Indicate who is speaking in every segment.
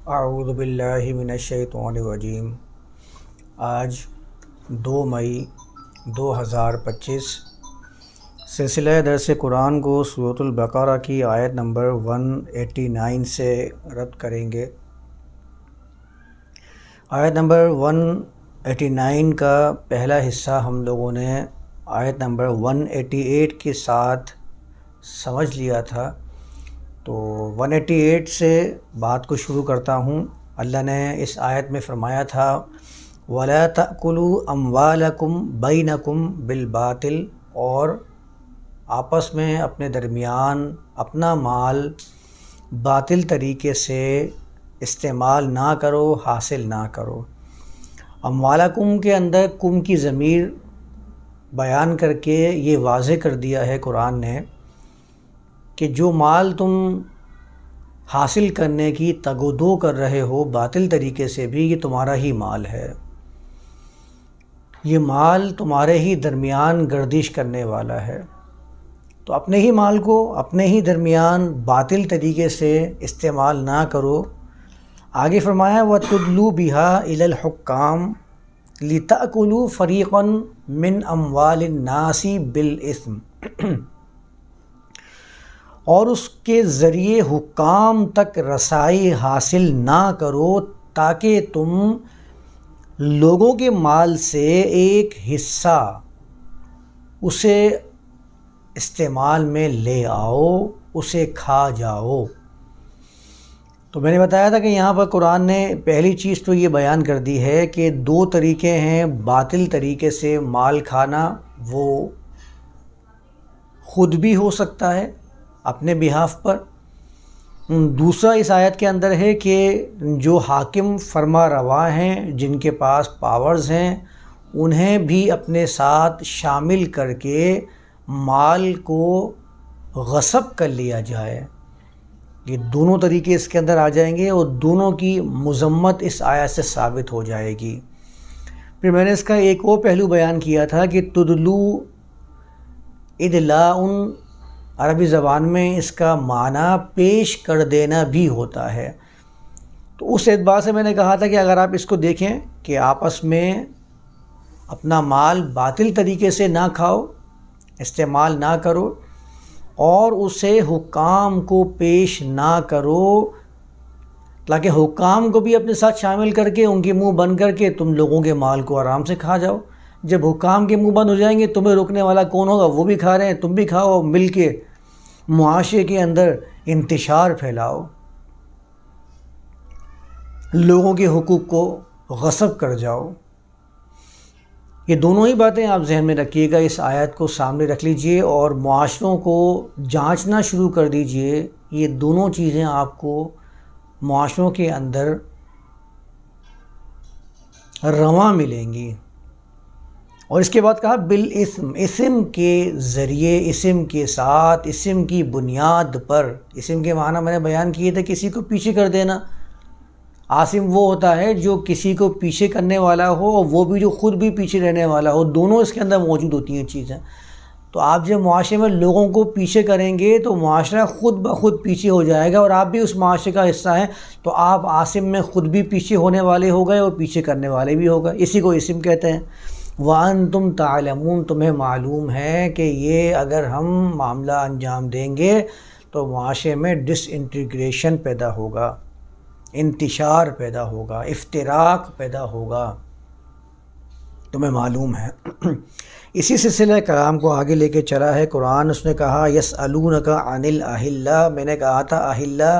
Speaker 1: اعوذ باللہ من الشیطان الرجیم۔ آج 2 مئی 2025 سلسلہ درس قرآن کو سورۃ البقرہ کی آیت نمبر 189 سے ربط کریں گے۔ آیت نمبر 189 کا پہلا حصہ ہم لوگوں نے آیت نمبر 188 کے ساتھ سمجھ لیا تھا، تو 188 سے بات کو شروع کرتا ہوں۔ اللہ نے اس آیت میں فرمایا تھا وَلَا تَأْكُلُوا أَمْوَالَكُمْ بَيْنَكُمْ بِالْبَاطِلِ، اور آپس میں اپنے درمیان اپنا مال باطل طریقے سے استعمال نہ کرو، حاصل نہ کرو۔ اموالکم کے اندر کم کی ضمیر بیان کر کے یہ واضح کر دیا ہے قرآن نے کہ جو مال تم حاصل کرنے کی تگ و دو کر رہے ہو باطل طریقے سے بھی، یہ تمہارا ہی مال ہے، یہ مال تمہارے ہی درمیان گردش کرنے والا ہے، تو اپنے ہی مال کو اپنے ہی درمیان باطل طریقے سے استعمال نہ کرو۔ آگے فرمایا وَتُدْلُوا بِهَا إِلَى الْحُكَّامِ لِتَأْكُلُوا فَرِيقًا مِّنْ أَمْوَالِ النَّاسِ بِالْإِثْمِ، اور اس کے ذریعے حکام تک رسائی حاصل نہ کرو تاکہ تم لوگوں کے مال سے ایک حصہ اسے استعمال میں لے آؤ، اسے کھا جاؤ۔ تو میں نے بتایا تھا کہ یہاں پر قرآن نے پہلی چیز تو یہ بیان کر دی ہے کہ 2 طریقے ہیں باطل طریقے سے مال کھانا، وہ خود بھی ہو سکتا ہے اپنے بہاف پر، دوسرا اس آیت کے اندر ہے کہ جو حاکم فرما روا ہیں، جن کے پاس پاورز ہیں، انہیں بھی اپنے ساتھ شامل کر کے مال کو غصب کر لیا جائے۔ یہ دونوں طریقے اس کے اندر آ جائیں گے اور دونوں کی مذمت اس آیت سے ثابت ہو جائے گی۔ پھر میں نے اس کا ایک اور پہلو بیان کیا تھا کہ تدلو ادلاء، عربی زبان میں اس کا معنی پیش کر دینا بھی ہوتا ہے۔ تو اس اعتبار سے میں نے کہا تھا کہ اگر آپ اس کو دیکھیں کہ آپس میں اپنا مال باطل طریقے سے نہ کھاؤ، استعمال نہ کرو، اور اسے حکام کو پیش نہ کرو تاکہ حکام کو بھی اپنے ساتھ شامل کر کے ان کے منہ بند کر کے تم لوگوں کے مال کو آرام سے کھا جاؤ۔ جب حکام کے منہ بند ہو جائیں گے تمہیں روکنے والا کون ہوگا؟ وہ بھی کھا رہے ہیں، تم بھی کھاؤ، مل کے معاشرے کے اندر انتشار پھیلاؤ، لوگوں کے حقوق کو غصب کر جاؤ۔ یہ دونوں ہی باتیں آپ ذہن میں رکھیے گا، اس آیت کو سامنے رکھ لیجئے اور معاشروں کو جانچنا شروع کر دیجئے۔ یہ دونوں چیزیں آپ کو معاشروں کے اندر رواں ملیں گی۔ اور اس کے بعد کہا بالاسم، اسم کے ذریعے، اسم کے ساتھ، اسم کی بنیاد پر۔ اسم کے معنی میں نے بیان کیے تھے، کسی کو پیچھے کر دینا۔ عاصم وہ ہوتا ہے جو کسی کو پیچھے کرنے والا ہو اور وہ بھی جو خود بھی پیچھے رہنے والا ہو، دونوں اس کے اندر موجود ہوتی ہیں چیزیں۔ تو آپ جب معاشرے میں لوگوں کو پیچھے کریں گے تو معاشرہ خود بخود پیچھے ہو جائے گا، اور آپ بھی اس معاشرے کا حصہ ہیں، تو آپ عاصم میں خود بھی پیچھے ہونے والے ہو گئے اور پیچھے کرنے والے بھی ہو گئے۔ اسی کو اسم کہتے ہیں۔ وَأَنْتُمْ تَعْلَمُونَ، تمہیں معلوم ہے کہ یہ اگر ہم معاملہ انجام دیں گے تو معاشرے میں ڈس انٹیگریشن پیدا ہوگا، انتشار پیدا ہوگا، افتراق پیدا ہوگا، تمہیں معلوم ہے۔ اسی سلسلہ کلام کو آگے لے کے چلا ہے قرآن۔ اس نے کہا یسألونک عن الأہلہ، میں نے کہا تھا اہلہ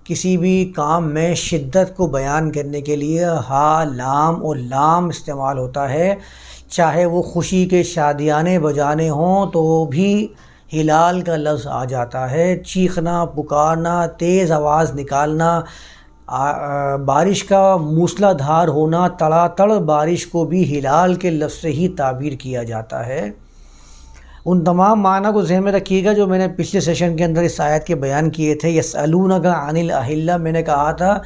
Speaker 1: کسی بھی کام میں شدت کو بیان کرنے کے لیے ہا لام اور لام استعمال ہوتا ہے، چاہے وہ خوشی کے شادیانے بجانے ہوں تو بھی ہلال کا لفظ آ جاتا ہے، چیخنا، پکارنا، تیز آواز نکالنا، بارش کا موسلا دھار ہونا، تڑا تڑ بارش کو بھی ہلال کے لفظ سے ہی تعبیر کیا جاتا ہے۔ ان تمام معنی کو ذہن میں رکھیے گا جو میں نے پچھلے سیشن کے اندر اس آیت کے بیان کیے تھے۔ یسألونک عن الأہلہ، میں نے کہا تھا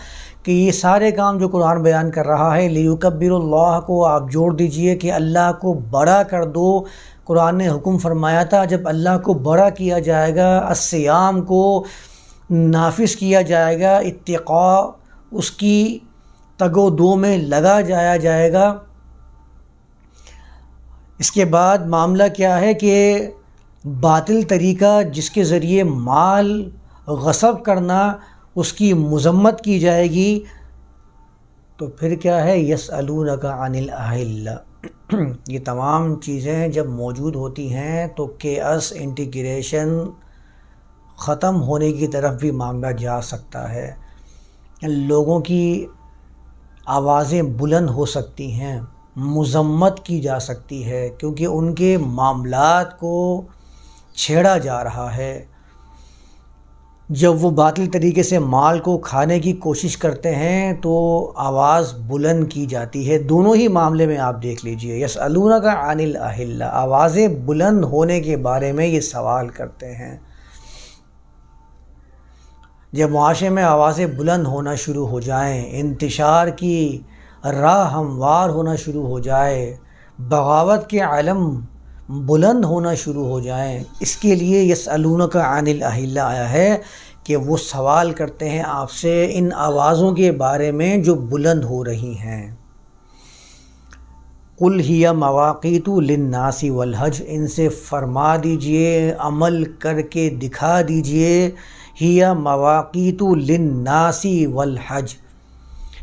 Speaker 1: کہ یہ سارے کام جو قرآن بیان کر رہا ہے، لیکبر اللہ کو آپ جوڑ دیجئے کہ اللہ کو بڑا کر دو۔ قرآن نے حکم فرمایا تھا جب اللہ کو بڑا کیا جائے گا، الصیام کو نافذ کیا جائے گا، اتقاء اس کی تگ و دو میں لگا جائے گا۔ اس کے بعد معاملہ کیا ہے کہ باطل طریقہ جس کے ذریعے مال غصب کرنا، اس کی مذمت کی جائے گی۔ تو پھر کیا ہے، یسألونک عن الأہلہ، یہ تمام چیزیں جب موجود ہوتی ہیں تو کیئس انٹیگریشن ختم ہونے کی طرف بھی معاملہ جا سکتا ہے۔ لوگوں کی آوازیں بلند ہو سکتی ہیں، مذمت کی جا سکتی ہے، کیونکہ ان کے معاملات کو چھیڑا جا رہا ہے۔ جب وہ باطل طریقے سے مال کو کھانے کی کوشش کرتے ہیں تو آواز بلند کی جاتی ہے۔ دونوں ہی معاملے میں آپ دیکھ لیجئے، یسألونک عن الأہلہ، آوازیں بلند ہونے کے بارے میں یہ سوال کرتے ہیں۔ جب معاشرے میں آوازیں بلند ہونا شروع ہو جائیں، انتشار کی راہ ہموار ہونا شروع ہو جائے، بغاوت کے علم بلند ہونا شروع ہو جائیں، اس کے لیے یسألونک عن الأہلہ آیا ہے کہ وہ سوال کرتے ہیں آپ سے ان آوازوں کے بارے میں جو بلند ہو رہی ہیں۔ قل ہی مواقیت للناس والحج، ان سے فرما دیجئے، عمل کر کے دکھا دیجئے، ہی مواقیت للناس والحج،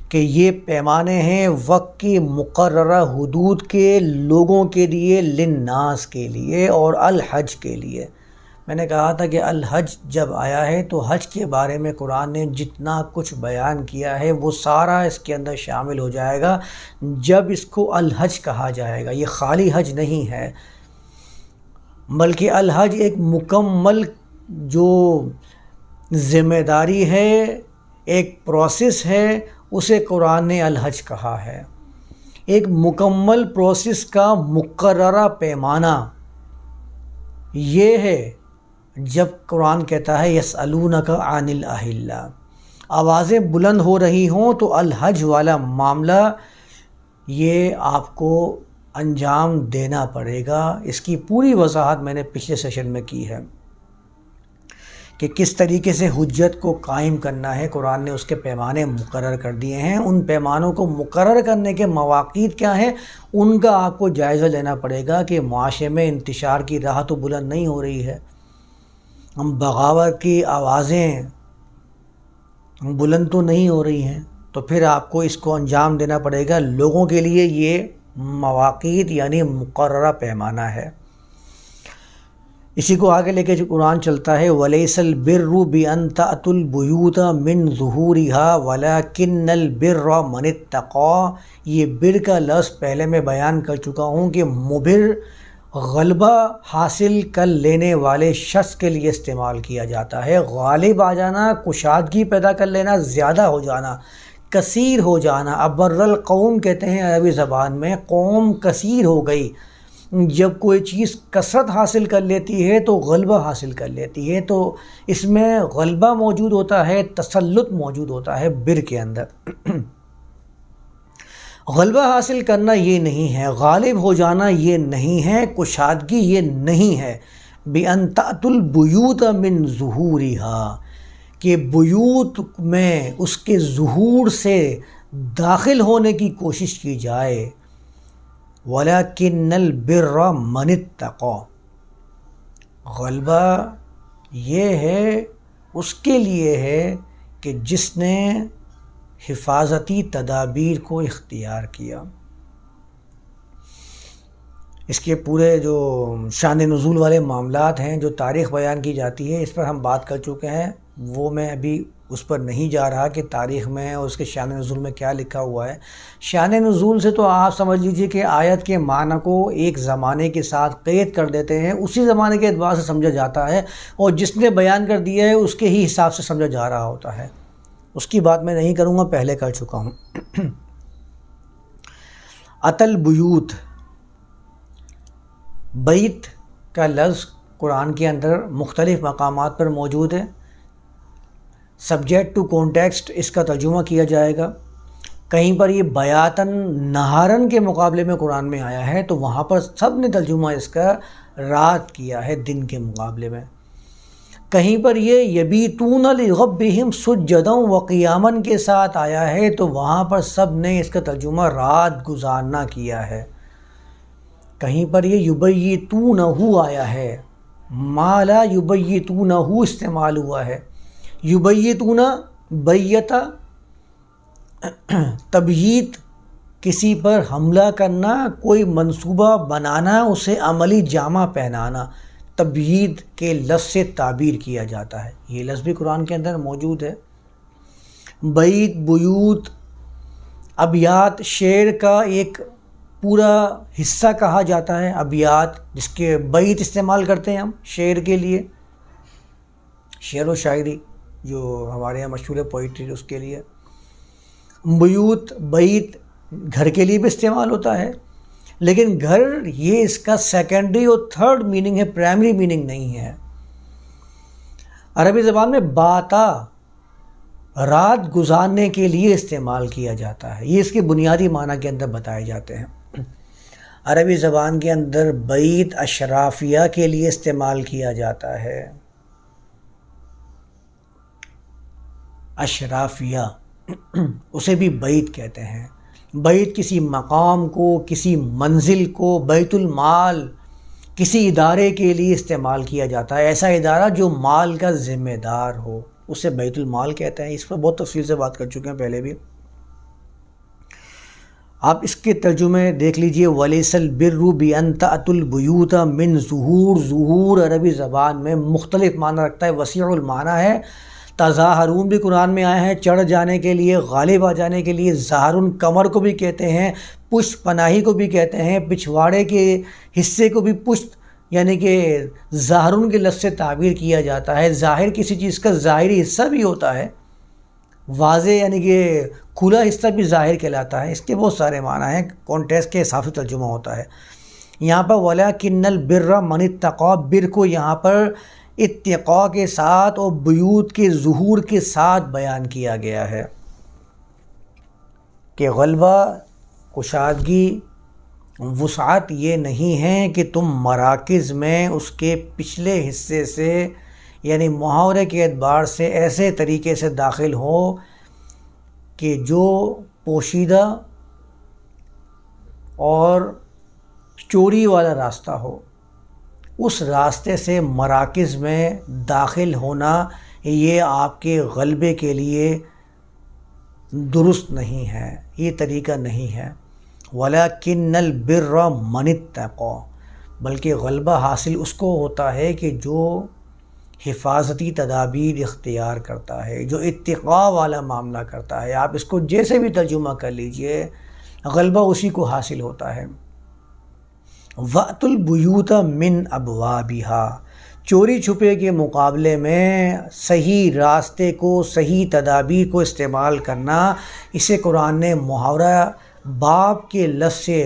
Speaker 1: کہ یہ پیمانے ہیں وقت کی مقررہ حدود کے لوگوں کے لیے، للناس کے لیے اور الحج کے لیے۔ میں نے کہا تھا کہ الحج جب آیا ہے تو حج کے بارے میں قرآن نے جتنا کچھ بیان کیا ہے وہ سارا اس کے اندر شامل ہو جائے گا جب اس کو الحج کہا جائے گا۔ یہ خالی حج نہیں ہے، بلکہ الحج ایک مکمل جو ذمہ داری ہے، ایک پروسیس ہے، اسے قرآن نے الحج کہا ہے۔ ایک مکمل پروسیس کا مقررہ پیمانہ یہ ہے جب قرآن کہتا ہے یسألونک عن الأہلہ، آوازیں بلند ہو رہی ہوں تو الحج والا معاملہ یہ آپ کو انجام دینا پڑے گا۔ اس کی پوری وضاحت میں نے پچھلے سیشن میں کی ہے کہ کس طریقے سے حجت کو قائم کرنا ہے۔ قرآن نے اس کے پیمانے مقرر کر دیے ہیں، ان پیمانوں کو مقرر کرنے کے مواقیت کیا ہیں ان کا آپ کو جائزہ لینا پڑے گا کہ معاشرے میں انتشار کی راہ تو بلند نہیں ہو رہی ہے، ہم بغاوت کی آوازیں بلند تو نہیں ہو رہی ہیں، تو پھر آپ کو اس کو انجام دینا پڑے گا۔ لوگوں کے لیے یہ مواقیت یعنی مقررہ پیمانہ ہے۔ اسی کو آگے لے کے جو قرآن چلتا ہے وَلَيْسَ الْبِرُّ بِأَن تَأْتُوا الْبُيُوتَ مِن ظُهُورِهَا وَلَكِنَّ الْبِرَّ مَنِ اتَّقَىٰ، یہ بر کا لفظ پہلے میں بیان کر چکا ہوں کہ مبر غلبہ حاصل کر لینے والے شخص کے لیے استعمال کیا جاتا ہے۔ غالب آ جانا، کشادگی پیدا کر لینا، زیادہ ہو جانا، کثیر ہو جانا۔ ابر القوم کہتے ہیں عربی زبان میں، قوم کثیر ہو گئی۔ جب کوئی چیز کثرت حاصل کر لیتی ہے تو غلبہ حاصل کر لیتی ہے، تو اس میں غلبہ موجود ہوتا ہے، تسلط موجود ہوتا ہے بر کے اندر۔ غلبہ حاصل کرنا یہ نہیں ہے، غالب ہو جانا یہ نہیں ہے، کشادگی یہ نہیں ہے۔ بِأَن تَأْتُوا الْبُيُوتَ مِن ظُهُورِهَا، کہ بیوت میں اس کے ظہور سے داخل ہونے کی کوشش کی جائے۔ وَلَكِنَّ الْبِرَّ مَنِ اتَّقَىٰ، غلبہ یہ ہے، اس کے لیے ہے کہ جس نے حفاظتی تدابیر کو اختیار کیا۔ اس کے پورے جو شان نزول والے معاملات ہیں، جو تاریخ بیان کی جاتی ہے، اس پر ہم بات کر چکے ہیں، وہ میں ابھی اس پر نہیں جا رہا کہ تاریخ میں اور اس کے شان نزول میں کیا لکھا ہوا ہے۔ شان نزول سے تو آپ سمجھ لیجئے کہ آیت کے معنی کو ایک زمانے کے ساتھ قید کر دیتے ہیں، اسی زمانے کے اعتبار سے سمجھا جاتا ہے، اور جس نے بیان کر دیا ہے اس کے ہی حساب سے سمجھا جا رہا ہوتا ہے۔ اس کی بات میں نہیں کروں گا، پہلے کر چکا ہوں۔ اتل بیوت، بیت کا لفظ قرآن کے اندر مختلف مقامات پر موجود ہے۔ سبجیکٹ ٹو کانٹیکسٹ اس کا ترجمہ کیا جائے گا۔ کہیں پر یہ بیاتن نہارن کے مقابلے میں قرآن میں آیا ہے، تو وہاں پر سب نے ترجمہ اس کا رات کیا ہے، دن کے مقابلے میں۔ کہیں پر یہ یبیتون لربہم سجدا وقیاما کے ساتھ آیا ہے تو وہاں پر سب نے اس کا ترجمہ رات گزارنا کیا ہے. کہیں پر یہ یبیتونہ آیا ہے، ما لا یبیتونہ استعمال ہوا ہے. یبیتونہ بیت تبییت، کسی پر حملہ کرنا، کوئی منصوبہ بنانا، اسے عملی جامہ پہنانا، تبییت کے لفظ سے تعبیر کیا جاتا ہے. یہ لفظ بھی قرآن کے اندر موجود ہے. بیت، بیوت، ابیات شعر کا ایک پورا حصہ کہا جاتا ہے. ابیات جس کے بیت استعمال کرتے ہیں ہم شعر کے لیے، شعر و شاعری جو ہمارے یہاں مشہور ہے پوئٹری، اس کے لیے. بیوت، بیت گھر کے لیے بھی استعمال ہوتا ہے، لیکن گھر یہ اس کا سیکنڈری اور تھرڈ میننگ ہے، پرائمری میننگ نہیں ہے. عربی زبان میں باتا رات گزارنے کے لیے استعمال کیا جاتا ہے. یہ اس کے بنیادی معنی کے اندر بتائے جاتے ہیں. عربی زبان کے اندر بیت اشرافیہ کے لیے استعمال کیا جاتا ہے. اشرافیہ اسے بھی بیت کہتے ہیں. بیت کسی مقام کو، کسی منزل کو، بیت المال کسی ادارے کے لیے استعمال کیا جاتا ہے. ایسا ادارہ جو مال کا ذمہ دار ہو اسے بیت المال کہتے ہیں. اس پر بہت تفصیل سے بات کر چکے ہیں پہلے بھی. آپ اس کے ترجمے دیکھ لیجئے. وَلَيْسَ الْبِرُّ بِأَن تَأْتُوا الْبُيُوتَ مِنْ ظُهُورٍ. ظہور عربی زبان میں مختلف معنی رکھتا ہے، وسیع المعنی ہے. تظاہرون بھی قرآن میں آئے ہیں، چڑھ جانے کے لیے، غالب آ جانے کے لیے. ظاہرون کمر کو بھی کہتے ہیں، پشت پناہی کو بھی کہتے ہیں، پچھواڑے کے حصے کو بھی پشت یعنی کہ ظاہرون کے لفظ سے تعبیر کیا جاتا ہے. ظاہر کسی چیز کا ظاہری حصہ بھی ہوتا ہے، واضح یعنی کہ کھلا حصہ بھی ظاہر کہلاتا ہے. اس کے بہت سارے معنی ہیں، کانٹیکسٹ کے حساب سے ترجمہ ہوتا ہے. یہاں پر وَلَٰكِنَّ الْبِرَّ مَنِ اتَّقَىٰ، بر کو یہاں پر اتقاء کے ساتھ اور بیوت کے ظہور کے ساتھ بیان کیا گیا ہے کہ غلبہ، کشادگی، وسعت یہ نہیں ہے کہ تم مراکز میں اس کے پچھلے حصے سے یعنی محاورے کے اعتبار سے ایسے طریقے سے داخل ہو کہ جو پوشیدہ اور چوری والا راستہ ہو. اس راستے سے مراکز میں داخل ہونا یہ آپ کے غلبے کے لیے درست نہیں ہے، یہ طریقہ نہیں ہے. وَلَٰكِنَّ الْبِرَّ مَنِ اتَّقَىٰ، بلکہ غلبہ حاصل اس کو ہوتا ہے کہ جو حفاظتی تدابیر اختیار کرتا ہے، جو اتقاء والا معاملہ کرتا ہے. آپ اس کو جیسے بھی ترجمہ کر لیجئے، غلبہ اسی کو حاصل ہوتا ہے. وَأْتُوا الْبُيُوتَ مِنْ أَبْوَابِهَا، چوری چھپے کے مقابلے میں صحیح راستے کو، صحیح تدابیر کو استعمال کرنا، اسے قرآن نے محاورہ باب کے لفظ سے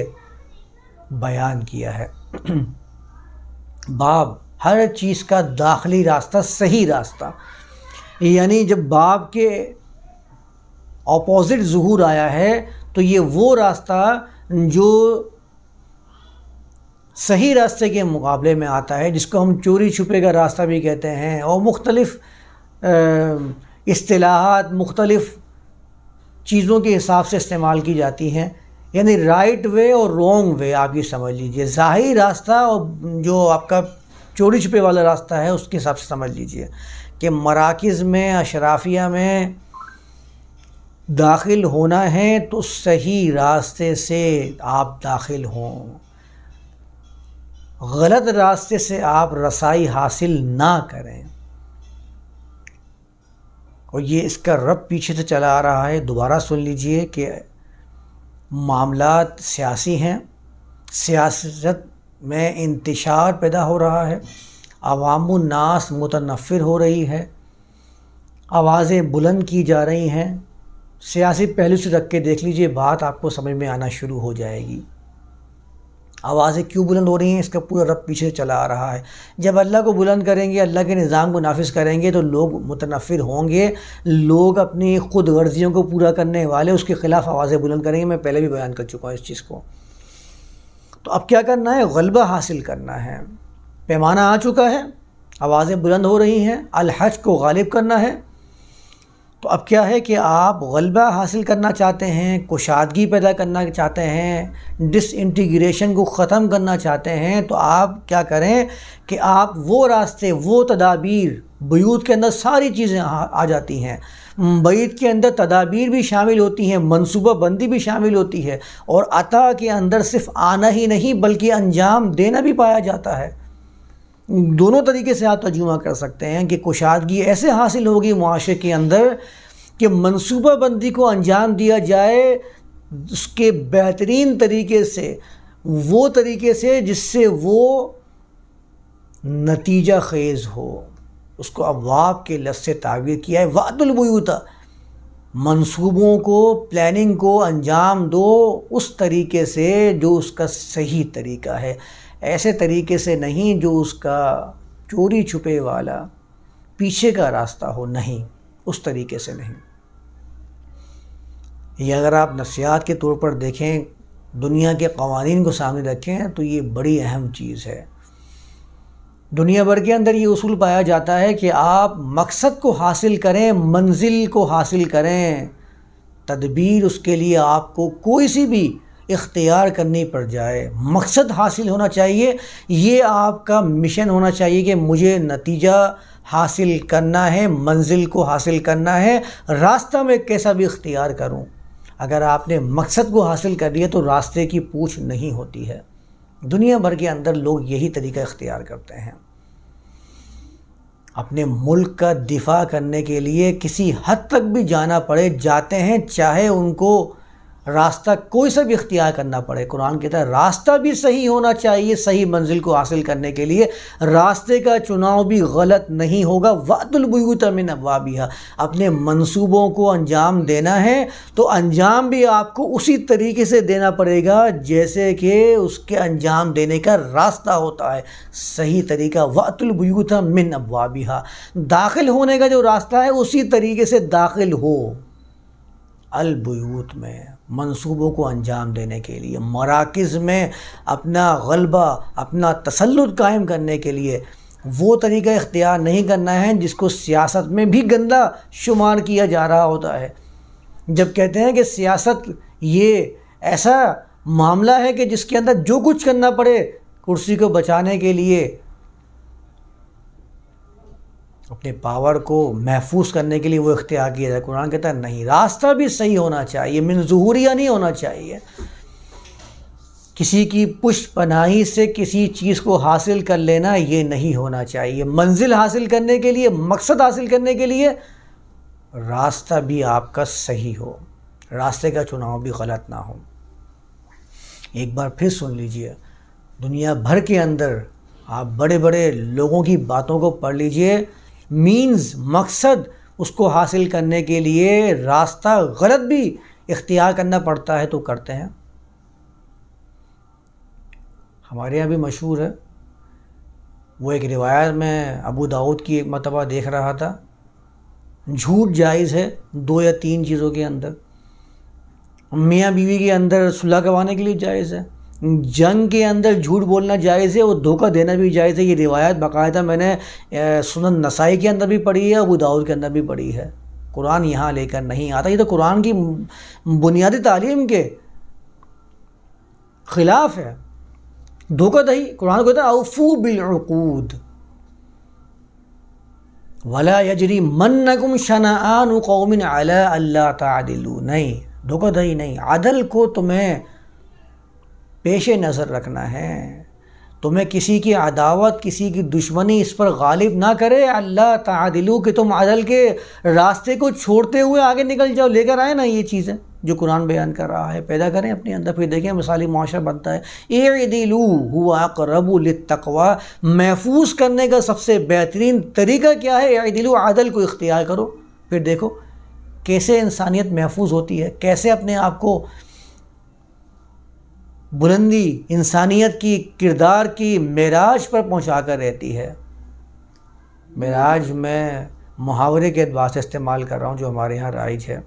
Speaker 1: بیان کیا ہے. باب ہر چیز کا داخلی راستہ، صحیح راستہ. یعنی جب باب کے اپوزٹ ظہور آیا ہے تو یہ وہ راستہ جو صحیح راستے کے مقابلے میں آتا ہے، جس کو ہم چوری چھپے کا راستہ بھی کہتے ہیں، اور مختلف اصطلاحات مختلف چیزوں کے حساب سے استعمال کی جاتی ہیں. یعنی رائٹ وے اور رونگ وے آپ یہ سمجھ لیجئے. ظاہری راستہ اور جو آپ کا چوری چھپے والا راستہ ہے اس کے حساب سے سمجھ لیجئے کہ مراکز میں، اشرافیہ میں داخل ہونا ہے تو صحیح راستے سے آپ داخل ہوں، غلط راستے سے آپ رسائی حاصل نہ کریں. اور یہ اس کا رب پیچھے سے چلا آ رہا ہے. دوبارہ سن لیجئے کہ معاملات سیاسی ہیں، سیاست میں انتشار پیدا ہو رہا ہے، عوام الناس متنفر ہو رہی ہے، آوازیں بلند کی جا رہی ہیں. سیاسی پہلو سے رکھ کے دیکھ لیجئے، بات آپ کو سمجھ میں آنا شروع ہو جائے گی. آوازیں کیوں بلند ہو رہی ہیں، اس کا پورا رب پیچھے چلا آ رہا ہے. جب اللہ کو بلند کریں گے، اللہ کے نظام کو نافذ کریں گے تو لوگ متنفر ہوں گے، لوگ اپنی خود غرضیوں کو پورا کرنے والے اس کے خلاف آوازیں بلند کریں گے. میں پہلے بھی بیان کر چکا ہوں اس چیز کو. تو اب کیا کرنا ہے؟ غلبہ حاصل کرنا ہے. پیمانہ آ چکا ہے، آوازیں بلند ہو رہی ہیں، الحج کو غالب کرنا ہے۔ تو اب کیا ہے کہ آپ غلبہ حاصل کرنا چاہتے ہیں، کشادگی پیدا کرنا چاہتے ہیں، ڈس انٹیگریشن کو ختم کرنا چاہتے ہیں، تو آپ کیا کریں کہ آپ وہ راستے، وہ تدابیر، بیوت کے اندر ساری چیزیں آ جاتی ہیں، بیت کے اندر تدابیر بھی شامل ہوتی ہیں، منصوبہ بندی بھی شامل ہوتی ہے، اور عطا کے اندر صرف آنا ہی نہیں بلکہ انجام دینا بھی پایا جاتا ہے۔ دونوں طریقے سے آپ ترجمہ کر سکتے ہیں کہ کشادگی ایسے حاصل ہوگی معاشرے کے اندر کہ منصوبہ بندی کو انجام دیا جائے اس کے بہترین طریقے سے، وہ طریقے سے جس سے وہ نتیجہ خیز ہو۔ اس کو ابواب کے لفظ سے تعبیر کیا ہے، وعد البیوت، منصوبوں کو، پلاننگ کو انجام دو اس طریقے سے جو اس کا صحیح طریقہ ہے، ایسے طریقے سے نہیں جو اس کا چوری چھپے والا پیچھے کا راستہ ہو، نہیں، اس طریقے سے نہیں۔ یہ اگر آپ نفسیات کے طور پر دیکھیں، دنیا کے قوانین کو سامنے رکھیں تو یہ بڑی اہم چیز ہے۔ دنیا بھر کے اندر یہ اصول پایا جاتا ہے کہ آپ مقصد کو حاصل کریں، منزل کو حاصل کریں، تدبیر اس کے لیے آپ کو کوئی سی بھی اختیار کرنی پڑ جائے، مقصد حاصل ہونا چاہیے، یہ آپ کا مشن ہونا چاہیے کہ مجھے نتیجہ حاصل کرنا ہے، منزل کو حاصل کرنا ہے، راستہ میں کیسا بھی اختیار کروں۔ اگر آپ نے مقصد کو حاصل کر لیا تو راستے کی پوچھ نہیں ہوتی ہے۔ دنیا بھر کے اندر لوگ یہی طریقہ اختیار کرتے ہیں۔ اپنے ملک کا دفاع کرنے کے لیے کسی حد تک بھی جانا پڑے جاتے ہیں، چاہے ان کو راستہ کوئی سا بھی اختیار کرنا پڑے۔ قرآن کہتا ہے راستہ بھی صحیح ہونا چاہیے، صحیح منزل کو حاصل کرنے کے لیے راستے کا چناؤ بھی غلط نہیں ہوگا۔ وَأْتُوا الْبُيُوتَ مِنْ أَبْوَابِهَا، اپنے منصوبوں کو انجام دینا ہے تو انجام بھی آپ کو اسی طریقے سے دینا پڑے گا جیسے کہ اس کے انجام دینے کا راستہ ہوتا ہے، صحیح طریقہ۔ وَأْتُوا الْبُيُوتَ مِنْ أَبْوَابِهَا، داخل ہونے کا جو راستہ ہے اسی طریقے سے داخل ہو البیوت میں، منصوبوں کو انجام دینے کے لیے، مراکز میں اپنا غلبہ، اپنا تسلط قائم کرنے کے لیے وہ طریقہ اختیار نہیں کرنا ہے جس کو سیاست میں بھی گندا شمار کیا جا رہا ہوتا ہے۔ جب کہتے ہیں کہ سیاست یہ ایسا معاملہ ہے کہ جس کے اندر جو کچھ کرنا پڑے کرسی کو بچانے کے لیے، اپنے پاور کو محفوظ کرنے کے لیے وہ اختیار کیا جائے، قرآن کہتا ہے نہیں، راستہ بھی صحیح ہونا چاہیے، من ظہوریہ نہیں ہونا چاہیے۔ کسی کی پشت پناہی سے کسی چیز کو حاصل کر لینا یہ نہیں ہونا چاہیے۔ منزل حاصل کرنے کے لیے، مقصد حاصل کرنے کے لیے راستہ بھی آپ کا صحیح ہو، راستے کا چناؤ بھی غلط نہ ہو۔ ایک بار پھر سن لیجئے، دنیا بھر کے اندر آپ بڑے بڑے لوگوں کی باتوں کو پڑھ لیجئے، مینز، مقصد، اس کو حاصل کرنے کے لیے راستہ غلط بھی اختیار کرنا پڑتا ہے تو کرتے ہیں۔ ہمارے یہاں بھی مشہور ہے، وہ ایک روایت میں ابو داؤد کی ایک مرتبہ دیکھ رہا تھا، جھوٹ جائز ہے 2 یا 3 چیزوں کے اندر، میاں بیوی کے اندر صلح کروانے کے لیے جائز ہے، جنگ کے اندر جھوٹ بولنا جائز ہے، اور دھوکہ دینا بھی جائز ہے۔ یہ روایت باقاعدہ میں نے سنن نسائی کے اندر بھی پڑھی ہے، ابو داؤد کے اندر بھی پڑھی ہے۔ قرآن یہاں لے کر نہیں آتا، یہ تو قرآن کی بنیادی تعلیم کے خلاف ہے۔ دھوکہ دہی، قرآن کو کہتا ہے اوفوا بالعقود ولا یجرمنکم شنآن قوم علی الا تعدلوا، نہیں، دھوکہ دہی نہیں، عدل کو تمہیں پیش نظر رکھنا ہے، تمہیں کسی کی عداوت، کسی کی دشمنی اس پر غالب نہ کرے، اللہ تعدلوا، کہ تم عدل کے راستے کو چھوڑتے ہوئے آگے نکل جاؤ۔ لے کر آئے نا یہ چیزیں جو قرآن بیان کر رہا ہے، پیدا کریں اپنے اندر، پھر دیکھیں مثالی معاشرہ بنتا ہے۔ اعدلوا هو اقرب للتقوی، محفوظ کرنے کا سب سے بہترین طریقہ کیا ہے؟ اعدلوا، عدل کو اختیار کرو، پھر دیکھو کیسے انسانیت محفوظ ہوتی ہے، کیسے اپنے آپ کو بلندی انسانیت کی، کردار کی معراج پر پہنچا کر رہتی ہے۔ معراج میں محاورے کے اعتبار سے استعمال کر رہا ہوں جو ہمارے ہاں رائج ہے۔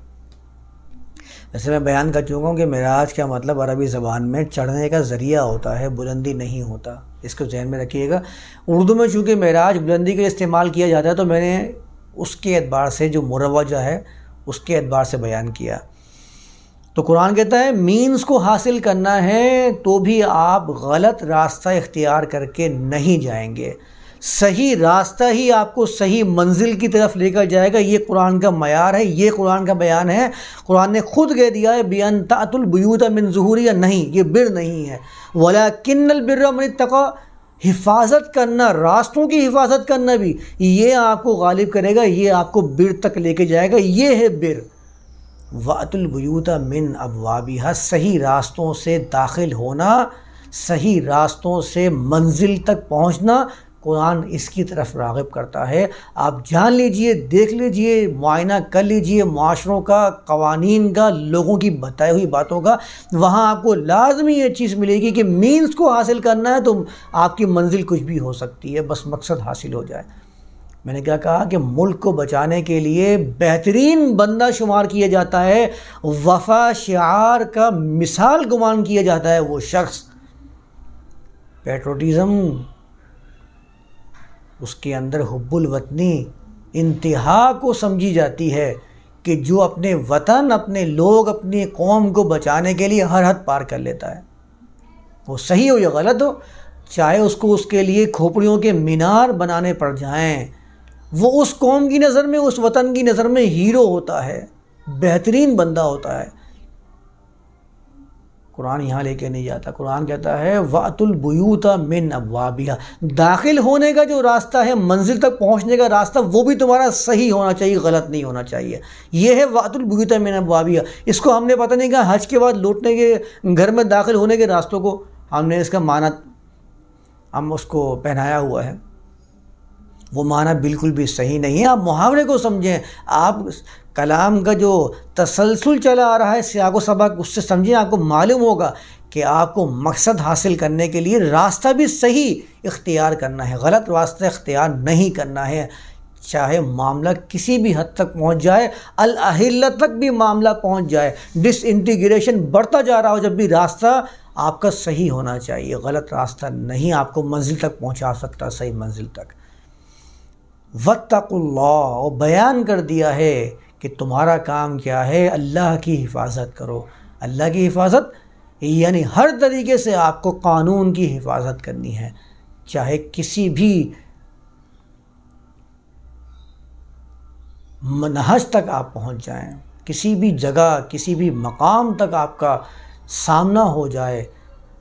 Speaker 1: جیسے میں بیان کر چکا ہوں کہ معراج کا مطلب عربی زبان میں چڑھنے کا ذریعہ ہوتا ہے، بلندی نہیں ہوتا، اس کو ذہن میں رکھیے گا۔ اردو میں چونکہ معراج بلندی کے لیے استعمال کیا جاتا ہے تو میں نے اس کے اعتبار سے جو مروجہ ہے اس کے اعتبار سے بیان کیا۔ تو قرآن کہتا ہے مینز کو حاصل کرنا ہے تو بھی آپ غلط راستہ اختیار کر کے نہیں جائیں گے، صحیح راستہ ہی آپ کو صحیح منزل کی طرف لے کر جائے گا۔ یہ قرآن کا معیار ہے، یہ قرآن کا بیان ہے۔ قرآن نے خود کہہ دیا ہے بِأَن تَأْتُوا الْبُيُوتَ مِن ظُهُورِهَا، نہیں، یہ بر نہیں ہے، وَلَكِنَّ الْبِرَّ مَنِ اتَّقَىٰ، حفاظت کرنا، راستوں کی حفاظت کرنا بھی یہ آپ کو غالب کرے گا، یہ آپ کو بر تک لے کے جائے گا، یہ ہے بر۔ وَأْتُوا الْبُيُوتَ مِنْ أَبْوَابِهَا، صحیح راستوں سے داخل ہونا، صحیح راستوں سے منزل تک پہنچنا، قرآن اس کی طرف راغب کرتا ہے۔ آپ جان لیجئے، دیکھ لیجئے، معائنہ کر لیجئے معاشروں کا، قوانین کا، لوگوں کی بتائی ہوئی باتوں کا، وہاں آپ کو لازمی یہ چیز ملے گی کہ مینز کو حاصل کرنا ہے تو آپ کی منزل کچھ بھی ہو سکتی ہے، بس مقصد حاصل ہو جائے۔ میں نے کیا کہا کہ ملک کو بچانے کے لیے بہترین بندہ شمار کیا جاتا ہے، وفا شعار کا مثال گمان کیا جاتا ہے وہ شخص۔ پیٹروٹزم، اس کے اندر حب الوطنی انتہا کو سمجھی جاتی ہے کہ جو اپنے وطن، اپنے لوگ، اپنی قوم کو بچانے کے لیے ہر حد پار کر لیتا ہے، وہ صحیح ہو یا غلط ہو، چاہے اس کو اس کے لیے کھوپڑیوں کے مینار بنانے پڑ جائیں، وہ اس قوم کی نظر میں، اس وطن کی نظر میں ہیرو ہوتا ہے، بہترین بندہ ہوتا ہے۔ قرآن یہاں لے کے نہیں جاتا، قرآن کہتا ہے وَأْتُوا الْبُيُوتَ مِنْ أَبْوَابِهَا، داخل ہونے کا جو راستہ ہے، منزل تک پہنچنے کا راستہ، وہ بھی تمہارا صحیح ہونا چاہیے، غلط نہیں ہونا چاہیے۔ یہ ہے وَأْتُوا الْبُيُوتَ مِنْ أَبْوَابِهَا۔ اس کو ہم نے پتہ نہیں کہا، حج کے بعد لوٹنے کے، گھر میں داخل ہونے کے راستوں کو ہم نے اس کا معنی ہم اس کو پہنایا ہوا ہے، وہ معنی بالکل بھی صحیح نہیں ہے۔ آپ محاورے کو سمجھیں، آپ کلام کا جو تسلسل چلا آ رہا ہے، سیاق و سباق، اس سے سمجھیں، آپ کو معلوم ہوگا کہ آپ کو مقصد حاصل کرنے کے لیے راستہ بھی صحیح اختیار کرنا ہے، غلط راستہ اختیار نہیں کرنا ہے، چاہے معاملہ کسی بھی حد تک پہنچ جائے، الاہلہ تک بھی معاملہ پہنچ جائے، ڈس انٹیگریشن بڑھتا جا رہا ہو، جب بھی راستہ آپ کا صحیح ہونا چاہیے، غلط راستہ نہیں آپ کو منزل تک پہنچا سکتا، صحیح منزل تک۔ وَاتَّقُوا اللَّهَ، اور بیان کر دیا ہے کہ تمہارا کام کیا ہے، اللہ کی حفاظت کرو۔ اللہ کی حفاظت یعنی ہر طریقے سے آپ کو قانون کی حفاظت کرنی ہے، چاہے کسی بھی منہج تک آپ پہنچ جائیں، کسی بھی جگہ، کسی بھی مقام تک آپ کا سامنا ہو جائے،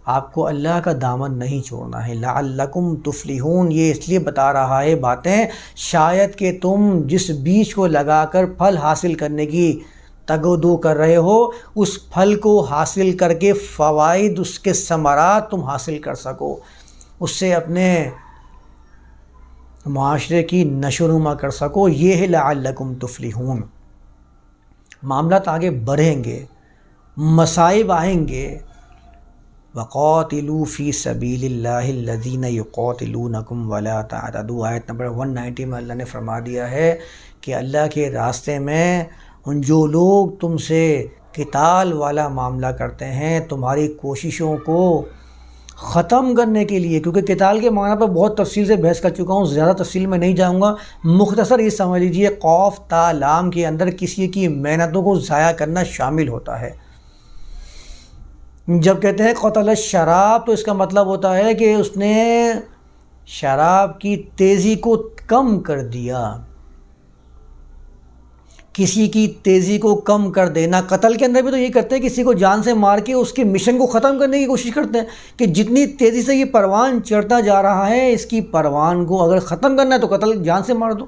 Speaker 1: آپ کو اللہ کا دامن نہیں چھوڑنا ہے۔ لعلکم تفلحون، یہ اس لیے بتا رہا ہے باتیں شاید کہ تم جس بیج کو لگا کر پھل حاصل کرنے کی تگ و دو کر رہے ہو، اس پھل کو حاصل کر کے فوائد، اس کے ثمرات تم حاصل کر سکو، اس سے اپنے معاشرے کی نشو و نما کر سکو، یہ ہے لعلکم تفلحون۔ معاملات آگے بڑھیں گے، مصائب آئیں گے۔ وَقَاتِلُوا فِي سَبِيلِ اللَّهِ الَّذِينَ يُقَاتِلُونَكُمْ وَلَا تَعْتَدُوا، آیت نمبر 190 میں اللہ نے فرما دیا ہے کہ اللہ کے راستے میں ان جو لوگ تم سے قتال والا معاملہ کرتے ہیں، تمہاری کوششوں کو ختم کرنے کے لیے، کیونکہ قتال کے معنی پر بہت تفصیل سے بحث کر چکا ہوں، زیادہ تفصیل میں نہیں جاؤں گا، مختصر یہ سمجھ لیجئے قوف تا لام کے اندر کسی کی محنتوں کو ضائع کرنا شامل ہوتا ہے۔ جب کہتے ہیں قتل الشراب تو اس کا مطلب ہوتا ہے کہ اس نے شراب کی تیزی کو کم کر دیا، کسی کی تیزی کو کم کر دینا۔ قتل کے اندر بھی تو یہ کرتے ہیں، کسی کو جان سے مار کے اس کے مشن کو ختم کرنے کی کوشش کرتے ہیں کہ جتنی تیزی سے یہ پروان چڑھتا جا رہا ہے، اس کی پروان کو اگر ختم کرنا ہے تو قتل جان سے مار دو۔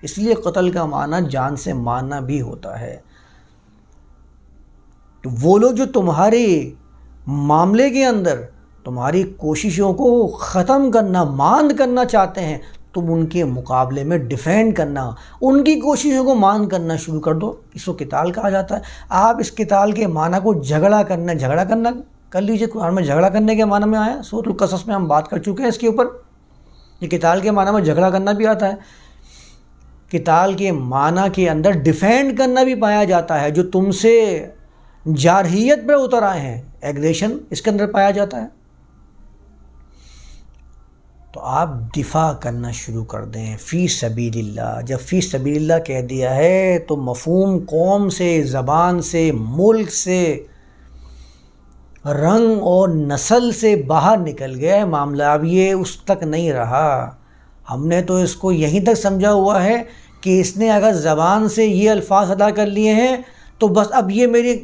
Speaker 1: اس لیے قتل کا معنی جان سے مارنا بھی ہوتا ہے۔ تو وہ لوگ جو تمہارے معاملے کے اندر تمہاری کوششوں کو ختم کرنا، ماند کرنا چاہتے ہیں، تم ان کے مقابلے میں ڈیفینڈ کرنا، ان کی کوششوں کو ماند کرنا شروع کر دو، اس کو قتال کہا جاتا ہے۔ آپ اس قتال کے معنی کو جھگڑا کرنا کر لیجئے، قرآن میں جھگڑا کرنے کے معنی میں آیا، سورۃ القصص میں ہم بات کر چکے ہیں اس کے اوپر، یہ قتال کے معنی میں جھگڑا کرنا بھی آتا ہے۔ قتال کے معنی کے اندر ڈیفینڈ کرنا بھی پایا جاتا ہے، جو تم سے جارحیت پر اتر آئے ہیں، ایگریشن اس کے اندر پایا جاتا ہے، تو آپ دفاع کرنا شروع کر دیں فی سبیل اللہ۔ جب فی سبیل اللہ کہہ دیا ہے تو مفہوم قوم سے، زبان سے، ملک سے، رنگ اور نسل سے باہر نکل گیا ہے معاملہ، اب یہ اس تک نہیں رہا۔ ہم نے تو اس کو یہیں تک سمجھا ہوا ہے کہ اس نے اگر زبان سے یہ الفاظ ادا کر لیے ہیں تو بس اب یہ میری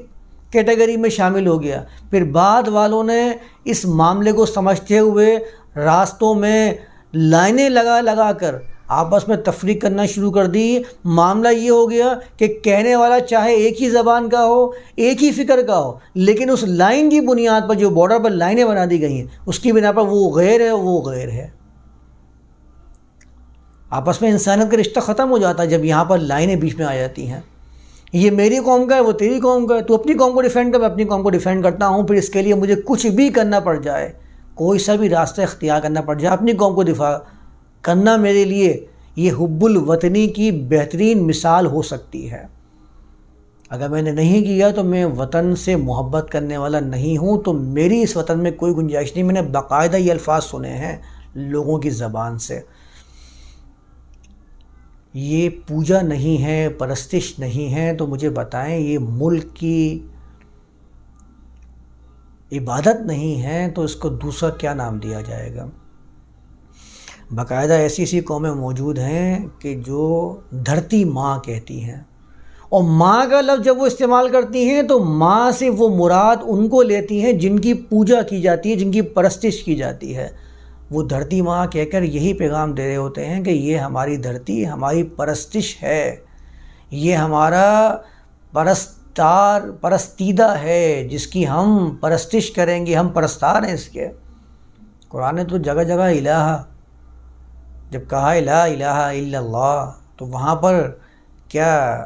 Speaker 1: کیٹیگری میں شامل ہو گیا۔ پھر بعد والوں نے اس معاملے کو سمجھتے ہوئے راستوں میں لائنیں لگا کر آپس میں تفریق کرنا شروع کر دی۔ معاملہ یہ ہو گیا کہ کہنے والا چاہے ایک ہی زبان کا ہو، ایک ہی فکر کا ہو، لیکن اس لائن کی بنیاد پر، جو بارڈر پر لائنیں بنا دی گئی ہیں، اس کی بنا پر وہ غیر ہے، وہ غیر ہے۔ آپس میں انسانیت کا رشتہ ختم ہو جاتا ہے جب یہاں پر لائنیں بیچ میں آ جاتی ہیں۔ یہ میری قوم کا ہے، وہ تیری قوم کا ہے، تو اپنی قوم کو ڈیفینڈ کر، میں اپنی قوم کو ڈیفینڈ کرتا ہوں، پھر اس کے لیے مجھے کچھ بھی کرنا پڑ جائے، کوئی سا بھی راستہ اختیار کرنا پڑ جائے، اپنی قوم کو دفاع کرنا میرے لیے یہ حب الوطنی کی بہترین مثال ہو سکتی ہے۔ اگر میں نے نہیں کیا تو میں وطن سے محبت کرنے والا نہیں ہوں، تو میری اس وطن میں کوئی گنجائش نہیں۔ میں نے باقاعدہ یہ الفاظ سنے ہیں لوگوں کی زبان سے۔ یہ پوجا نہیں ہے، پرستش نہیں ہے، تو مجھے بتائیں یہ ملک کی عبادت نہیں ہے تو اس کو دوسرا کیا نام دیا جائے گا؟ باقاعدہ ایسی قومیں موجود ہیں کہ جو دھرتی ماں کہتی ہیں، اور ماں کا لفظ جب وہ استعمال کرتی ہیں تو ماں سے وہ مراد ان کو لیتی ہیں جن کی پوجا کی جاتی ہے، جن کی پرستش کی جاتی ہے۔ وہ دھرتی ماں کہہ کر یہی پیغام دے رہے ہوتے ہیں کہ یہ ہماری دھرتی ہماری پرستش ہے، یہ ہمارا پرستیدہ ہے، جس کی ہم پرستش کریں گے، ہم پرستار ہیں اس کے۔ قرآن نے تو جگہ جگہ الہ، جب کہا لا الہ الا اللہ، تو وہاں پر کیا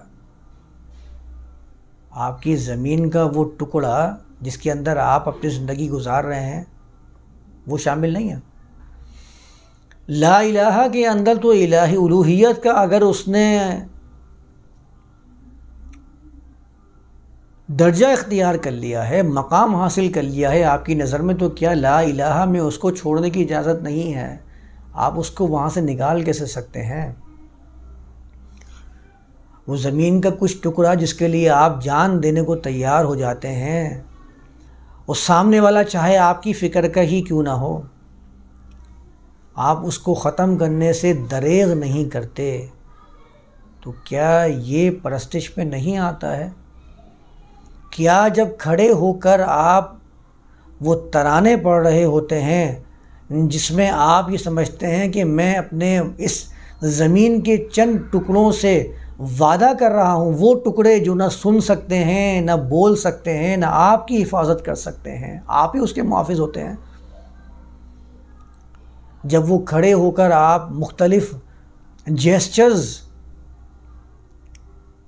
Speaker 1: آپ کی زمین کا وہ ٹکڑا جس کے اندر آپ اپنی زندگی گزار رہے ہیں وہ شامل نہیں ہے؟ لا الہ کے اندر تو الہی الوہیت کا اگر اس نے درجہ اختیار کر لیا ہے، مقام حاصل کر لیا ہے آپ کی نظر میں، تو کیا لا الہ میں اس کو چھوڑنے کی اجازت نہیں ہے؟ آپ اس کو وہاں سے نکال کیسے سکتے ہیں؟ وہ زمین کا کچھ ٹکڑا جس کے لیے آپ جان دینے کو تیار ہو جاتے ہیں، اور سامنے والا چاہے آپ کی فکر کا ہی کیوں نہ ہو، آپ اس کو ختم کرنے سے دریغ نہیں کرتے، تو کیا یہ پرستش میں نہیں آتا ہے؟ کیا جب کھڑے ہو کر آپ وہ ترانے پڑھ رہے ہوتے ہیں جس میں آپ یہ سمجھتے ہیں کہ میں اپنے اس زمین کے چند ٹکڑوں سے وعدہ کر رہا ہوں، وہ ٹکڑے جو نہ سن سکتے ہیں، نہ بول سکتے ہیں، نہ آپ کی حفاظت کر سکتے ہیں، آپ ہی اس کے محافظ ہوتے ہیں، جب وہ کھڑے ہو کر آپ مختلف جیسچرز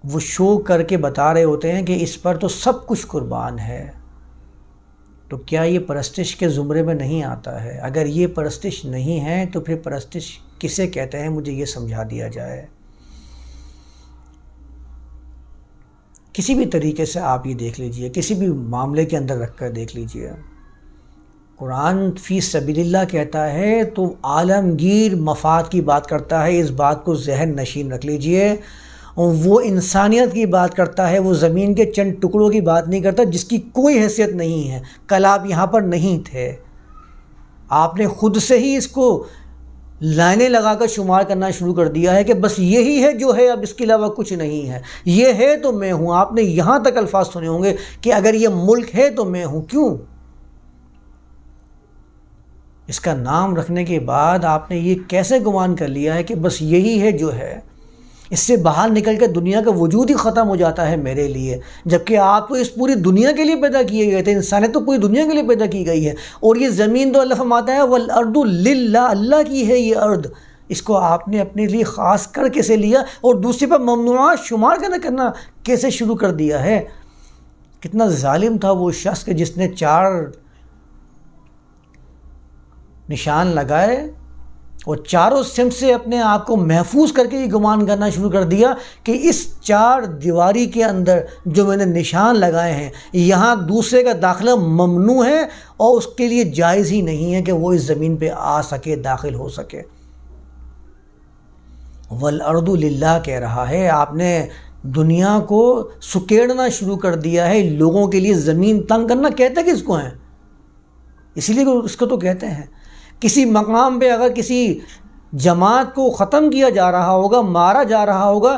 Speaker 1: وہ شو کر کے بتا رہے ہوتے ہیں کہ اس پر تو سب کچھ قربان ہے، تو کیا یہ پرستش کے زمرے میں نہیں آتا ہے؟ اگر یہ پرستش نہیں ہے تو پھر پرستش کسے کہتے ہیں؟ مجھے یہ سمجھا دیا جائے۔ کسی بھی طریقے سے آپ یہ دیکھ لیجئے، کسی بھی معاملے کے اندر رکھ کر دیکھ لیجئے، قرآن فی سبیل اللہ کہتا ہے تو عالمگیر مفاد کی بات کرتا ہے، اس بات کو ذہن نشین رکھ لیجئے۔ وہ انسانیت کی بات کرتا ہے، وہ زمین کے چند ٹکڑوں کی بات نہیں کرتا جس کی کوئی حیثیت نہیں ہے۔ کل آپ یہاں پر نہیں تھے، آپ نے خود سے ہی اس کو لائنیں لگا کر شمار کرنا شروع کر دیا ہے کہ بس یہی ہے جو ہے، اب اس کے علاوہ کچھ نہیں ہے، یہ ہے تو میں ہوں۔ آپ نے یہاں تک الفاظ سنے ہوں گے کہ اگر یہ ملک ہے تو میں ہوں۔ کیوں؟ اس کا نام رکھنے کے بعد آپ نے یہ کیسے گمان کر لیا ہے کہ بس یہی ہے جو ہے، اس سے باہر نکل کے دنیا کا وجود ہی ختم ہو جاتا ہے میرے لیے، جبکہ آپ تو اس پوری دنیا کے لیے پیدا کیے گئے تھے، انسانیت تو پوری دنیا کے لیے پیدا کی گئی ہے، اور یہ زمین تو اللہ فرماتا ہے وَالْأَرْضُ لِلَّهِ، اللہ کی ہے یہ ارض، اس کو آپ نے اپنے لیے خاص کر کیسے لیا اور دوسرے پر ممنوعات شمار کرنا کیسے شروع کر دیا ہے؟ کتنا ظالم تھا وہ شخص کہ جس نے 4 نشان لگائے اور چاروں سمت سے اپنے آپ کو محفوظ کر کے یہ گمان کرنا شروع کر دیا کہ اس چار دیواری کے اندر جو میں نے نشان لگائے ہیں یہاں دوسرے کا داخلہ ممنوع ہے اور اس کے لیے جائز ہی نہیں ہے کہ وہ اس زمین پہ آ سکے، داخل ہو سکے۔ والارض للہ کہہ رہا ہے، آپ نے دنیا کو سکیڑنا شروع کر دیا ہے، لوگوں کے لیے زمین تنگ کرنا کہتے کس کو ہیں؟ اسی لیے اس کو تو کہتے ہیں۔ کسی مقام پہ اگر کسی جماعت کو ختم کیا جا رہا ہوگا، مارا جا رہا ہوگا،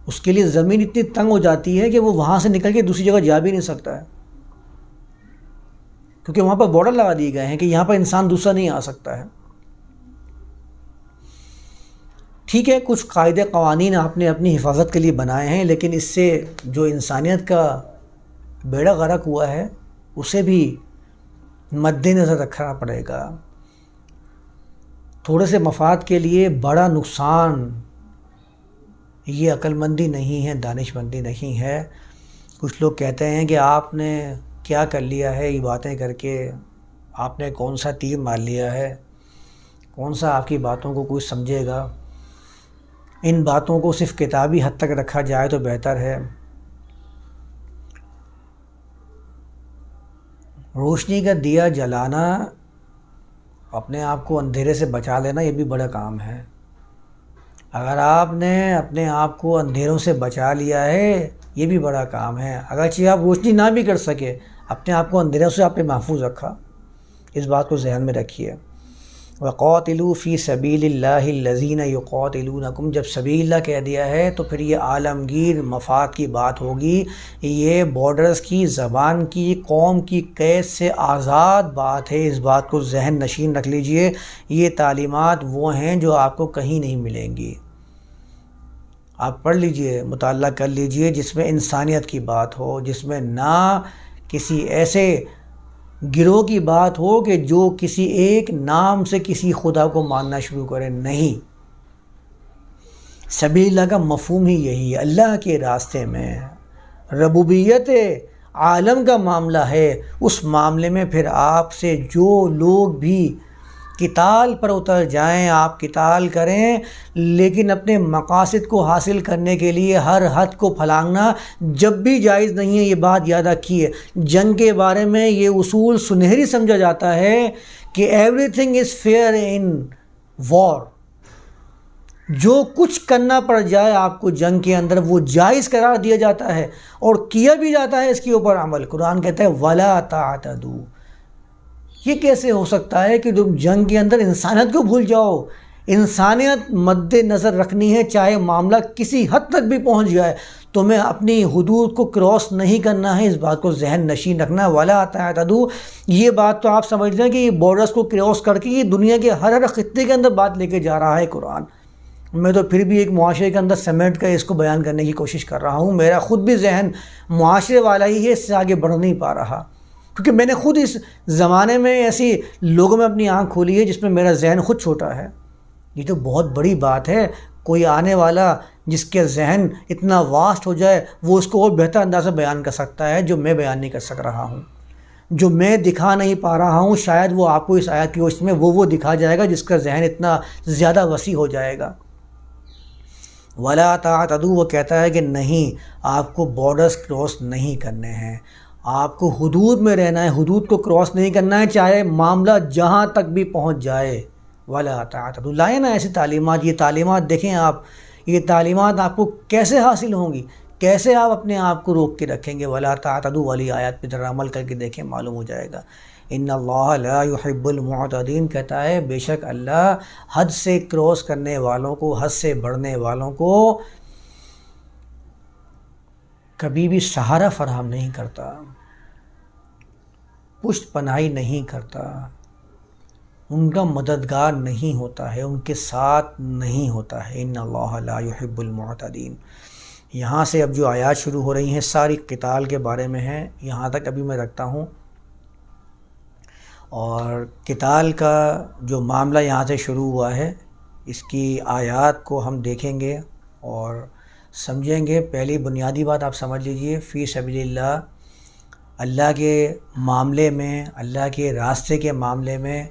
Speaker 1: اس کے لیے زمین اتنی تنگ ہو جاتی ہے کہ وہ وہاں سے نکل کے دوسری جگہ جا بھی نہیں سکتا ہے، کیونکہ وہاں پر بارڈر لگا دیے گئے ہیں کہ یہاں پر انسان دوسرا نہیں آ سکتا ہے۔ ٹھیک ہے، کچھ قاعدے قوانین آپ نے اپنی حفاظت کے لیے بنائے ہیں، لیکن اس سے جو انسانیت کا بیڑا غرق ہوا ہے اسے بھی مد نظر رکھنا پڑے گا۔ تھوڑے سے مفاد کے لیے بڑا نقصان، یہ عقل مندی نہیں ہے، دانش مندی نہیں ہے۔ کچھ لوگ کہتے ہیں کہ آپ نے کیا کر لیا ہے یہ باتیں کر کے، آپ نے کون سا تیر مار لیا ہے، کون سا آپ کی باتوں کو کوئی سمجھے گا۔ ان باتوں کو صرف کتابی حد تک رکھا جائے تو بہتر ہے۔ روشنی کا دیا جلانا، اپنے آپ کو اندھیرے سے بچا لینا، یہ بھی بڑا کام ہے۔ اگر آپ نے اپنے آپ کو اندھیروں سے بچا لیا ہے یہ بھی بڑا کام ہے۔ اگرچہ آپ روشنی نہ بھی کر سکے، اپنے آپ کو اندھیروں سے آپ نے محفوظ رکھا، اس بات کو ذہن میں رکھیے۔ وَقَاتِلُوا فِي سَبِيلِ اللَّهِ الَّذِينَ يُقَاتِلُونَكُمْ، جب سبیل اللہ کہہ دیا ہے تو پھر یہ عالمگیر مفاد کی بات ہوگی، یہ بارڈرز کی، زبان کی، قوم کی قید سے آزاد بات ہے۔ اس بات کو ذہن نشین رکھ لیجئے، یہ تعلیمات وہ ہیں جو آپ کو کہیں نہیں ملیں گی۔ آپ پڑھ لیجئے، مطالعہ کر لیجئے، جس میں انسانیت کی بات ہو، جس میں نہ کسی ایسے گروہ کی بات ہو کہ جو کسی ایک نام سے کسی خدا کو ماننا شروع کرے۔ نہیں، سبیل اللہ کا مفہوم ہی یہی ہے، اللہ کے راستے میں ربوبیت عالم کا معاملہ ہے، اس معاملے میں پھر آپ سے جو لوگ بھی قتال پر اتر جائیں، آپ قتال کریں، لیکن اپنے مقاصد کو حاصل کرنے کے لیے ہر حد کو پھلانگنا جب بھی جائز نہیں ہے۔ یہ بات یاد رکھیے، جنگ کے بارے میں یہ اصول سنہری سمجھا جاتا ہے کہ ایوری تھنگ از فیئر ان وار۔ جو کچھ کرنا پڑ جائے آپ کو جنگ کے اندر وہ جائز قرار دیا جاتا ہے اور کیا بھی جاتا ہے اس کے اوپر عمل۔ قرآن کہتا ہے وَلَا تَعْتَدُوا۔ یہ کیسے ہو سکتا ہے کہ تم جنگ کے اندر انسانیت کو بھول جاؤ؟ انسانیت مد نظر رکھنی ہے، چاہے معاملہ کسی حد تک بھی پہنچ جائے، تمہیں اپنی حدود کو کراس نہیں کرنا ہے، اس بات کو ذہن نشین رکھنا ہے۔ وَلَا تَعْتَدُوا، یہ بات تو آپ سمجھ لیں کہ یہ بارڈرز کو کراس کر کے یہ دنیا کے ہر خطے کے اندر بات لے کے جا رہا ہے قرآن۔ میں تو پھر بھی ایک معاشرے کے اندر سمیٹ کر اس کو بیان کرنے کی کوشش کر رہا ہوں، میرا خود بھی ذہن معاشرے والا ہی ہے، اس سے آگے بڑھ نہیں پا رہا، کیونکہ میں نے خود اس زمانے میں ایسی لوگوں میں اپنی آنکھ کھولی ہے جس میں میرا ذہن خود چھوٹا ہے۔ یہ تو بہت بڑی بات ہے، کوئی آنے والا جس کے ذہن اتنا واسٹ ہو جائے وہ اس کو اور بہتر انداز میں بیان کر سکتا ہے، جو میں بیان نہیں کر سک رہا ہوں، جو میں دکھا نہیں پا رہا ہوں، شاید وہ آپ کو اس آیت کی روشنی میں وہ دکھا جائے گا جس کا ذہن اتنا زیادہ وسیع ہو جائے گا۔ وَلَا تَعْتَدُوا، وہ کہتا ہے کہ نہیں، آپ کو بارڈرز کراس نہیں کرنے ہیں، آپ کو حدود میں رہنا ہے، حدود کو کراس نہیں کرنا ہے، چاہے معاملہ جہاں تک بھی پہنچ جائے۔ وَلَا تَعْتَدُوا، لائیں نا ایسی تعلیمات، یہ تعلیمات دیکھیں آپ، یہ تعلیمات آپ کو کیسے حاصل ہوں گی، کیسے آپ اپنے آپ کو روک کے رکھیں گے۔ وَلَا تَعْتَدُوا والی آیات پہ ذرا عمل کر کے دیکھیں، معلوم ہو جائے گا۔ ان اللہ لا يحب المعتدین، کہتا ہے بے شک اللہ حد سے کراس کرنے والوں کو، حد سے بڑھنے والوں کو کبھی بھی سہارا فراہم نہیں کرتا، پشت پناہی نہیں کرتا، ان کا مددگار نہیں ہوتا ہے، ان کے ساتھ نہیں ہوتا ہے۔ ان اللہ لا يحب المعتدین۔ یہاں سے اب جو آیات شروع ہو رہی ہیں ساری قتال کے بارے میں ہیں، یہاں تک ابھی میں رکھتا ہوں، اور قتال کا جو معاملہ یہاں سے شروع ہوا ہے اس کی آیات کو ہم دیکھیں گے اور سمجھیں گے۔ پہلی بنیادی بات آپ سمجھ لیجئے، فی سبیل اللہ، اللہ کے معاملے میں، اللہ کے راستے کے معاملے میں،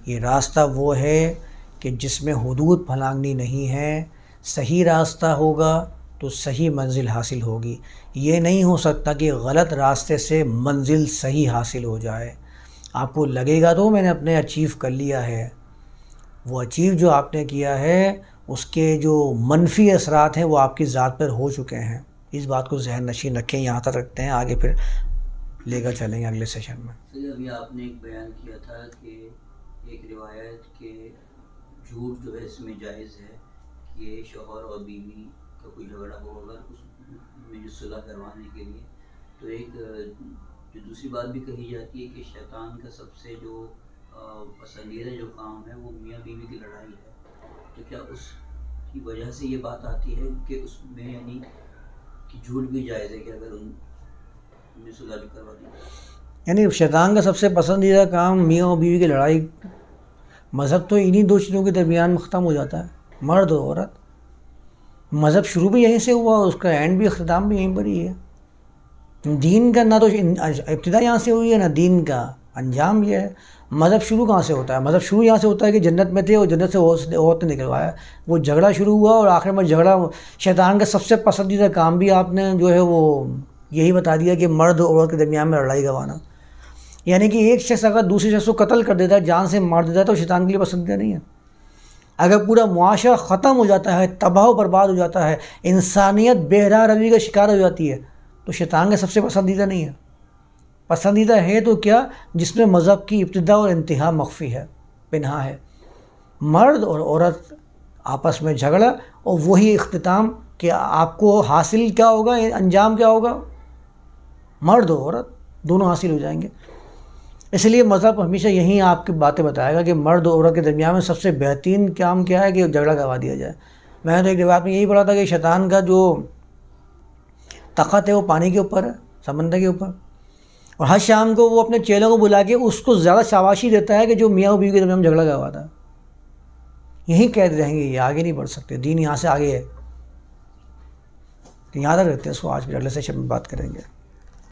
Speaker 1: یہ راستہ وہ ہے کہ جس میں حدود پھلانگنی نہیں ہے، صحیح راستہ ہوگا تو صحیح منزل حاصل ہوگی. یہ نہیں ہو سکتا کہ غلط راستے سے منزل صحیح حاصل ہو جائے. آپ کو لگے گا تو میں نے اپنے اچیو کر لیا ہے، وہ اچیو جو آپ نے کیا ہے اس کے جو منفی اثرات ہیں وہ آپ کی ذات پر ہو چکے ہیں. اس بات کو ذہن نشین رکھیں. یہاں تک رکھتے ہیں، آگے پھر لے کر چلیں گے اگلے سیشن میں.
Speaker 2: ابھی آپ نے ایک بیان کیا تھا کہ ایک روایت کہ جھوٹ جو ہے اس میں جائز ہے کہ شوہر اور بیوی کا کوئی جھگڑا ہو اگر اس میں جو صلح کروانے کے لیے، تو ایک جو دوسری بات بھی کہی جاتی ہے کہ شیطان کا سب سے جو پسندیدہ جو کام ہے وہ میاں بیوی کی لڑائی ہے. تو کیا اس کی وجہ سے یہ بات آتی ہے کہ اس میں یعنی کہ جھوٹ بھی جائز ہے کہ اگر ان میں صلح بھی کروا دی؟
Speaker 1: یعنی شیطان کا سب سے پسندیدہ کام میاں اور بیوی کی لڑائی. مذہب تو انہی دو چیزوں کے درمیان میں ختم ہو جاتا ہے، مرد اور عورت. مذہب شروع بھی یہیں سے ہوا، اس کا اینڈ بھی اختتام بھی یہیں پر ہی ہے. دین کا نہ تو ابتدا یہاں سے ہوئی ہے، نہ دین کا انجام یہ ہے. مذہب شروع کہاں سے ہوتا ہے؟ مذہب شروع یہاں سے ہوتا ہے کہ جنت میں تھے اور جنت سے عورت نے نکلوایا، وہ جھگڑا شروع ہوا اور آخر میں جھگڑا. شیطان کا سب سے پسندیدہ کام بھی آپ نے جو ہے وہ یہی بتا دیا کہ مرد اور عورت کے درمیان میں لڑائی کروانا. یعنی کہ ایک شخص اگر دوسرے شخص کو قتل کر دیتا ہے، جان سے مار دیتا ہے، تو شیطان کے لیے پسندیدہ نہیں ہے. اگر پورا معاشرہ ختم ہو جاتا ہے، تباہ و برباد ہو جاتا ہے، انسانیت بے راہ روی کا شکار ہو جاتی ہے، تو شیطان کا سب سے پسندیدہ نہیں ہے. پسندیدہ ہے تو کیا؟ جس میں مذہب کی ابتدا اور انتہا مخفی ہے، پنہا ہے. مرد اور عورت آپس میں جھگڑا اور وہی اختتام کہ آپ کو حاصل کیا ہوگا، انجام کیا ہوگا؟ مرد اور عورت دونوں حاصل ہو جائیں گے. اس لیے مذہب ہمیشہ یہیں آپ کی باتیں بتائے گا کہ مرد اور عورت کے درمیان میں سب سے بہترین کام کیا ہے کہ جھگڑا کروا دیا جائے. میں نے تو ایک روایت میں یہی پڑھا تھا کہ شیطان کا جو تخت ہے وہ پانی کے اوپر ہے، سمندر کے اوپر، اور ہر شام کو وہ اپنے چیلوں کو بلا کے اس کو زیادہ شاباشی دیتا ہے کہ جو میاں اور بیوی کے درمیان جھگڑا کرواتا ہے. یہیں قید رہیں گے، یہ آگے نہیں بڑھ سکتے. دین یہاں سے آگے ہے. یاد رکھتے ہیں اس کو. آج پھر اگلے سیشن میں بات کریں گے.